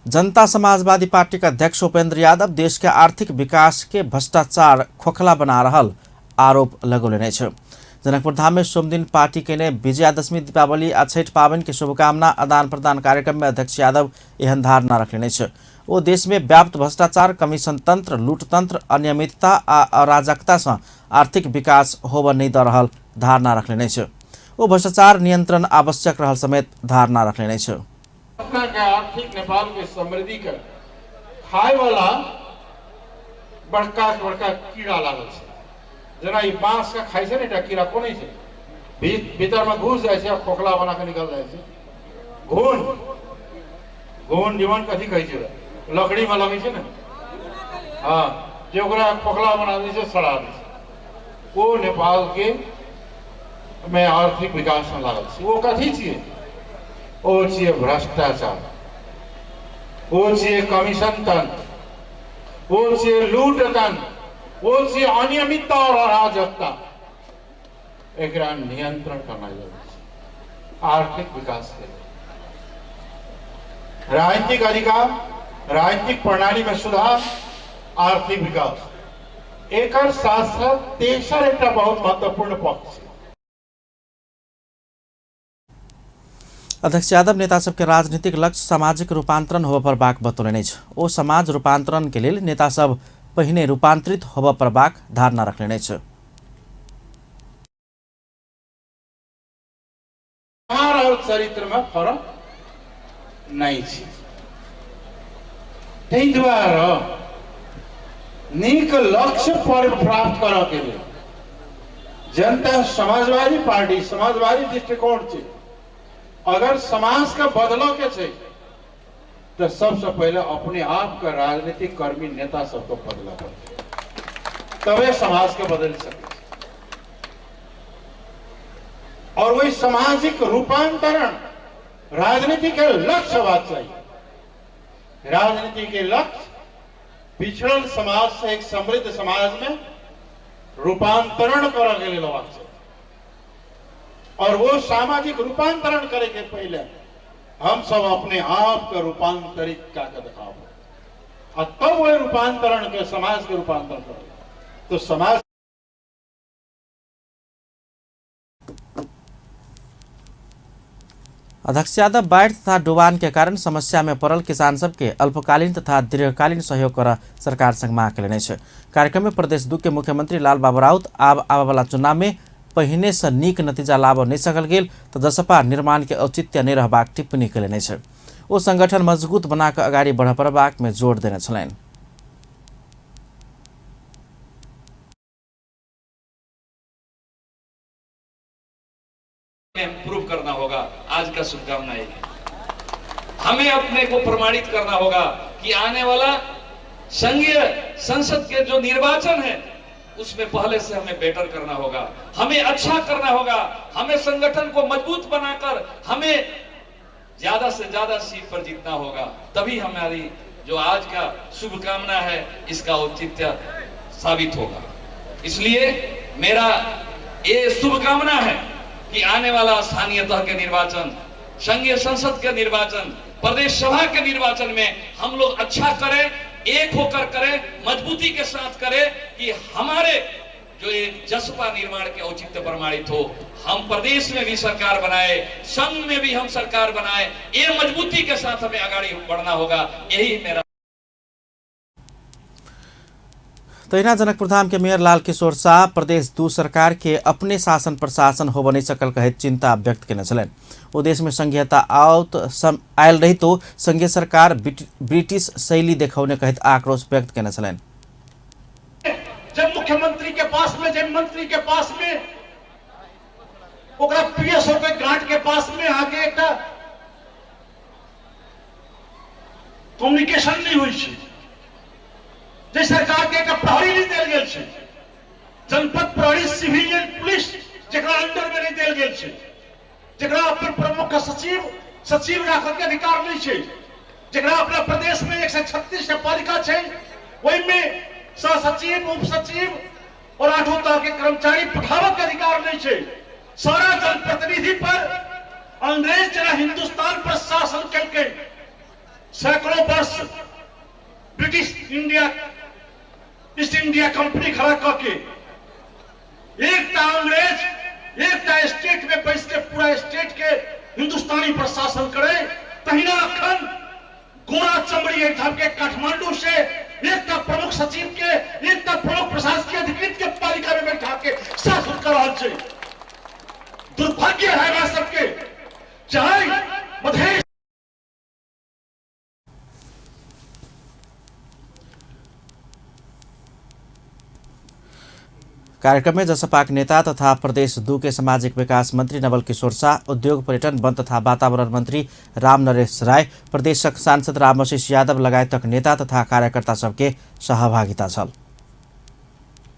जनता Samajwadi party का अध्यक्ष उपेंद्र यादव देश के आर्थिक विकास के भ्रष्टाचार खोखला बना रहल आरोप लगौले छ। जनकपुर धाम में सोम दिन पार्टी के ने विजयादशमी, दीपावली आ छठ पावन के शुभकामना आदान प्रदान कार्यक्रम में अध्यक्ष यादव एहन धारणा रखले छ। वो देश में व्याप्त भ्रष्टाचार, कमीशन तंत्र, लूटतंत्र, अनियमितता आ अराजकता से आर्थिक विकास होब नहीं द रहल धारणा रखले छ। वो भ्रष्टाचार नियंत्रण आवश्यक रहल समेत धारणा रखले छ। आर्थिक नेपाल के समृद्धि का खाए वाला बड़का बड़का कीड़ा लागल है। जना ये बांस का खाई से नहीं कीड़ा को नहीं है, भीतर में घुस जाए खोखला बना के निकल जाए। घून घून जीवन कथी कही लकड़ी में लगे ना, हाँ जो खोखला बना दी सड़ा दी, वो नेपाल के में आर्थिक विकास में लागल है। वो कथी चाहिए? वो चाहिए भ्रष्टाचार, वो चाहिए कमीशन तंत्र, वो चाहिए लूट तंत्र, वो चाहिए अनियमितता और अराजकता। एक नियंत्रण करना जरूरी है आर्थिक विकास के लिए। राजनीतिक अधिकार, राजनीतिक प्रणाली में सुधार, आर्थिक विकास, एक साथ साथ तेसर एक बहुत महत्वपूर्ण पक्ष है। अध्यक्ष यादव नेता सबके राजनीतिक लक्ष्य सामाजिक रूपांतरण होब पर बाक बतौले छ। ओ समाज रूपांतरण के लिए नेता सब पहिने रूपांतरित होब पर बाक धारणा रखले छ। चरित्र में फरक नहीं है, तै द्वारा नीक लक्ष्य पर प्राप्त करने के लिए जनता समाजवादी पार्टी, समाजवादी दृष्टिकोण से अगर समाज का बदलाव के चाहिए तो सबसे पहले अपने आप का राजनीतिक कर्मी नेता सबको बदला पड़े, तबे समाज के बदल सके। और वही सामाजिक रूपांतरण राजनीति के लक्ष्य बात चाहिए। राजनीति के लक्ष्य पिछड़ल समाज से एक समृद्ध समाज में रूपांतरण करने के लिए बात चाहिए। और वो सामाजिक रूपांतरण करे के पहले हम सब अपने आप का रूपांतरित क्या दिखाओ, और तब वो रूपांतरण के समाज के रूपांतरण करे तो समाज। अध्यक्ष यादव बाढ़ तथा डुबान के कारण समस्या में पड़ल किसान सबके अल्पकालीन तथा दीर्घकालीन सहयोग कर सरकार संग मांग कयलनि छ। कार्यक्रम में प्रदेश 2 के मुख्यमंत्री लाल बाबू राउत आबा वाला चुनाव में पहिने से नीक नतीजा लाभ नहीं सकल गेल तो जसपा निर्माण के औचित्य नहीं रहबाक टिप्पणी कयलनि छ। ओ संगठन मजबूत बना कर अगाडि बढ़ पड़बाक में जोड़ देने छलनि। प्रूव करना होगा। आज का शुभकामना है, हमें अपने को प्रमाणित करना होगा कि आने वाला संघीय संसद के जो निर्वाचन है उसमें पहले से हमें बेटर करना होगा, हमें अच्छा करना होगा, हमें संगठन को मजबूत बनाकर हमें ज्यादा से ज्यादा सीट पर जीतना होगा। तभी हमारी जो आज का शुभकामना है इसका औचित्य साबित होगा। इसलिए मेरा ये शुभकामना है कि आने वाला स्थानीय तह के निर्वाचन, संघीय संसद के निर्वाचन, प्रदेश सभा के निर्वाचन में हम लोग अच्छा करें, एक होकर करें, मजबूती के साथ करें कि हमारे जो ये जसपा निर्माण के औचित्य प्रमाणित हो। हम प्रदेश में भी सरकार बनाए, संघ में भी हम सरकार बनाए, ये मजबूती के साथ हमें आगे बढ़ना होगा। यही मेरा। तैना जनकपुर धाम के मेयर लाल किशोर शाह प्रदेश 2 सरकार के अपने शासन प्रशासन हो नहीं सकल कहे चिंता व्यक्त करने छलन। वो देश में संघीयता आयल रही तो संघीय सरकार ब्रिटिश शैली दिखाने कहित आक्रोश व्यक्त करने छलन। जब मुख्यमंत्री के पास में, जब मंत्री के पास में, ओकरा पीएसओ के ग्रांट के पास में आगे एक कम्युनिकेशन नहीं हुई है। जे सरकार के एक प्रहरी नहीं देल गेल छै, जनपद प्रहरी सिविलियन पुलिस जकरा अंडर में नहीं देल गेल छै, जकरा अपन प्रमुख सचिव राखल के अधिकार नहीं छै, जकरा अपना प्रदेश में 136 पालिका छै, वही में सह सचिव, उप सचिव और 8 तरह के कर्मचारी पठावे के अधिकार नहीं छै। सारा जनप्रतिनिधि पर अंग्रेज जरा हिंदुस्तान पर शासन करके सैकड़ों वर्ष British India east India company खड़ा करके एक अंग्रेज एक स्टेट में बैठ के पूरा स्टेट के हिंदुस्तानी प्रशासन करे, तहिना अखन गोरा चमड़ी एकदम के काठमांडू से एक प्रमुख सचिव के एक प्रमुख प्रशासकीय अधिकृत के पालिका में बैठा के शासन कर रहा है। दुर्भाग्य है ना सबके, चाहे मधेश। कार्यक्रम में जसपा नेता तथा प्रदेश 2 के सामाजिक विकास मंत्री नवल किशोर शाह, उद्योग पर्यटन वन तथा वातावरण मंत्री राम नरेश राय, प्रदेशक सांसद रामवशिष यादव लगायतक नेता तथा कार्यकर्ता सबके सहभागिता छल।